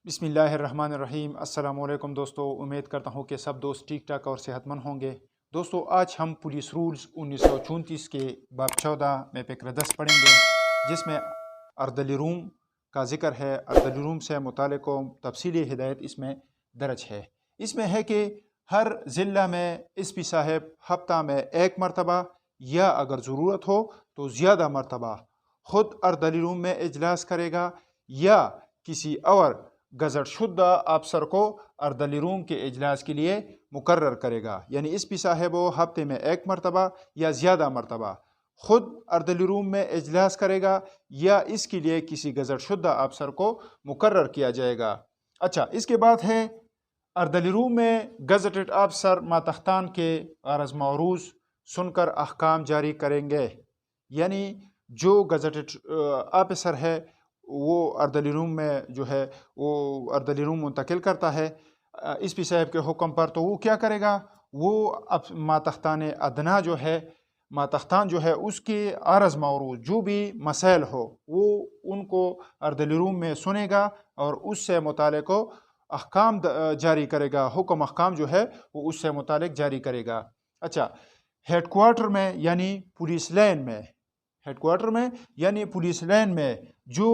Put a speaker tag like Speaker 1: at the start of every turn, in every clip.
Speaker 1: بسم اللہ الرحمن الرحیم۔ السلام علیکم دوستو، امید کرتا ہوں کہ سب دوست ٹھیک ٹھاک اور صحت مند ہوں گے۔ دوستو آج ہم پولیس رولز 1934 کے باب 14 میں فقرہ 10 پڑھیں گے، جس میں اردلی روم کا ذکر ہے۔ اردلی روم سے متعلق تفصیلی ہدایت اس میں درج ہے۔ اس میں ہے کہ ہر ضلع میں ایس پی صاحب ہفتہ میں ایک مرتبہ یا اگر ضرورت ہو تو زیادہ مرتبہ خود اردلی روم میں اجلاس کرے گا یا کسی اور گزٹ شدہ افسر کو اردلی روم کے اجلاس کے لیے مقرر کرے گا۔ یعنی ایس پی صاحب وہ ہفتے میں ایک مرتبہ یا زیادہ مرتبہ خود اردلی روم میں اجلاس کرے گا یا اس کے لیے کسی گزٹ شدہ افسر کو مقرر کیا جائے گا۔ اچھا، اس کے بعد ہے اردلی روم میں گزٹڈ افسر ماتختان کے غرض معروض سن کر احکام جاری کریں گے۔ یعنی جو گزٹڈ افسر ہے وہ اردلی روم میں جو ہے وہ اردلی روم منتقل کرتا ہے ایس پی صاحب کے حکم پر، تو وہ کیا کرے گا؟ وہ ماتختان ادنا جو ہے، ماتختان جو ہے اس کے عرض معروض جو بھی مسائل ہو وہ ان کو اردلی روم میں سنے گا اور اس سے متعلق احکام جاری کرے گا۔ حکم احکام جو ہے وہ اس سے متعلق جاری کرے گا۔ اچھا، ہیڈ کوارٹر میں یعنی پولیس لائن میں، ہیڈ کوارٹر میں یعنی پولیس لائن میں جو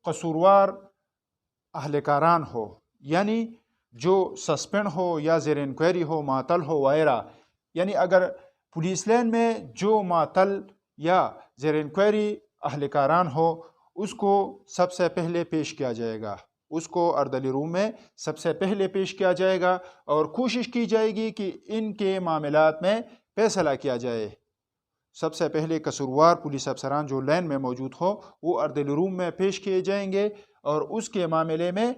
Speaker 1: قصوروار اہلکاران ہو، یعنی جو سسپینڈ ہو یا زیر انکوائری ہو، معطل ہو وغیرہ، یعنی اگر پولیس لائن میں جو معطل یا زیر انکوائری اہلکاران ہو اس کو سب سے پہلے پیش کیا جائے گا، اس کو اردلی روم میں سب سے پہلے پیش کیا جائے گا اور کوشش کی جائے گی کہ ان کے معاملات میں فیصلہ کیا جائے۔ سب سے پہلے قصوروار پولیس افسران جو لائن میں موجود ہو وہ اردلی روم میں پیش کیے جائیں گے اور اس کے معاملے میں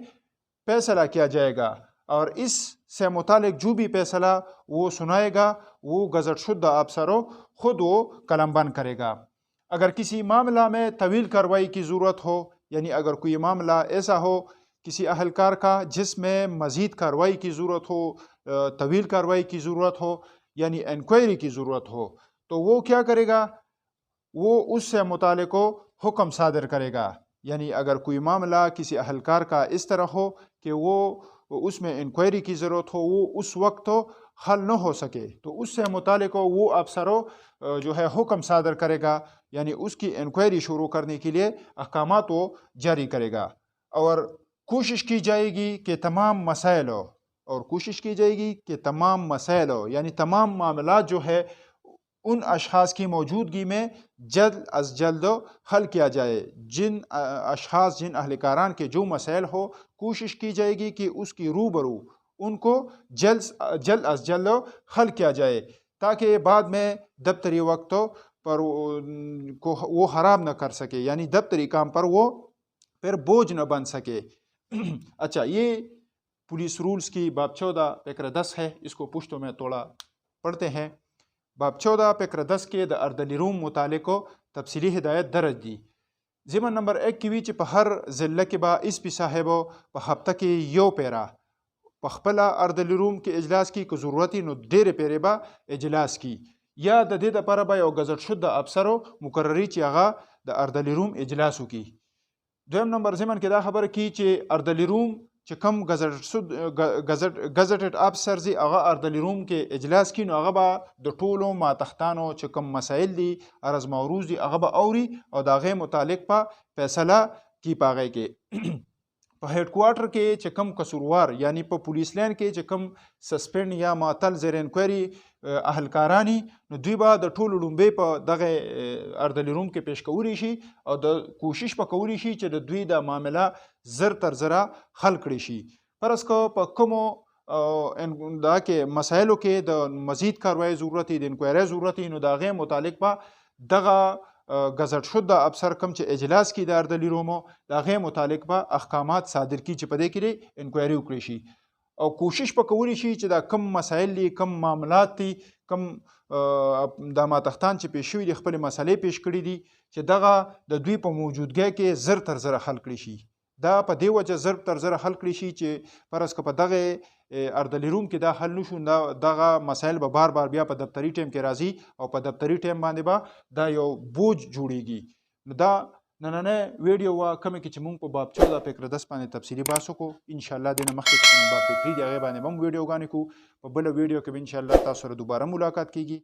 Speaker 1: فیصلہ کیا جائے گا، اور اس سے متعلق جو بھی فیصلہ وہ سنائے گا وہ گزٹ شدہ افسر خود وہ قلم بند کرے گا۔ اگر کسی معاملہ میں طویل کارروائی کی ضرورت ہو، یعنی اگر کوئی معاملہ ایسا ہو کسی اہلکار کا جس میں مزید کارروائی کی ضرورت ہو، طویل کارروائی کی ضرورت ہو، یعنی انکوائری کی ضرورت ہو، تو وہ کیا کرے گا؟ وہ اس سے متعلق حکم صادر کرے گا۔ یعنی اگر کوئی معاملہ کسی اہلکار کا اس طرح ہو کہ وہ اس میں انکوائری کی ضرورت ہو، وہ اس وقت حل نہ ہو سکے، تو اس سے متعلق وہ افسر جو ہے حکم صادر کرے گا، یعنی اس کی انکوائری شروع کرنے کے لیے احکامات وہ جاری کرے گا۔ اور کوشش کی جائے گی کہ تمام مسائل یعنی تمام معاملات جو ہے ان اشخاص کی موجودگی میں جلد از جلد حل کیا جائے۔ جن اشخاص، جن اہلکاران کے جو مسائل ہو، کوشش کی جائے گی کہ اس کی روبرو ان کو جلد از جلد حل کیا جائے، تاکہ بعد میں دفتری وقت پر وہ خراب نہ کر سکے، یعنی دفتری کام پر وہ پھر بوجھ نہ بن سکے۔ اچھا، یہ پولیس رولز کی باب 14 فقرہ 10 ہے، اس کو پشتوں میں توڑا پڑھتے ہیں۔ باب 14 فقرہ 10 کے دا اردلی روم متعلق تفصیلی ہدایت درج دی۔ ضمن نمبر 1 کی ویچ پہ ہر ضلع کے با ایس پی صاحب پہ ہفتہ کے یو پیرا پخپلا اردلی روم کے اجلاس کی ضرورتی نو دیر پیرے با اجلاس کی یا دا دید پر با یو گزٹ شدہ افسرو مقرری چی آغا دا اردلی روم اجلاسو کی۔ دویم نمبر ضمن کے دا خبر کی چی اردلی روم چی کم گزٹڈ افسر زی آغا اردلی روم کے اجلاس کی نو آغا با دا ٹولو ماتختانو چی کم مسائل دی عرض معروض دی آغا با اوری اور دا غیر متعلق پا فیصلہ کی پاگئے کے۔ پا ہیڈ کوارٹر کے چی کم قصوروار یعنی پا پولیس لائن کے چی کم سسپینڈ یا معطل زیر انکوائری اہلکارانی نو دوی با دا ٹولو لنبے پا دغه اردلی روم کے پیش کوری شی اور دا کوشش پا کوری شی چی دا دوی دا معاملہ زر تر زرہ حل کری شی۔ پرس کو پا کمو دا کے مسائلو کے دا مزید کاروائی ضرورتی، دا انکوائری ضرورتی، نو دا غیر متعلق با دغه گزٹ شدہ افسر کم چی اجلاس کی دا اردلی رومو دا غیر متعلق با احکامات صادر کی چی پدے کرے انکوائری اکری شی اور کوشش پا کوری شی چی دا کم مسائل دی، کم معاملات دی، کم دا ماتختان چی پیش شوی دی خپل مسئلے پیش کری دی چی دغه دا دوی پا موجودگی کے زر تر زر حل کری شی۔ دا پا دی وجہ زر تر زر حل کری شی چی پرس که پا دغه اردلی روم کې دا حل نشون، دغه مسائل به بار بار بیا په دفتری ټیم کې راځي او په دفتری ټیم باندې به دا یو بوج جوړیږي. دا نننۍ ویډیو وه کومه کې چې موږ په باب 14 فقره 10 باندې تفصیلي بحث وکړو انشاءالله دې نه مخکې چې کوم باب فکري دی هغې باندې به هم ویډیوګانې کوو په بله ویډیو کې به انشاءالله تاسو سره دوباره ملاقات کیږي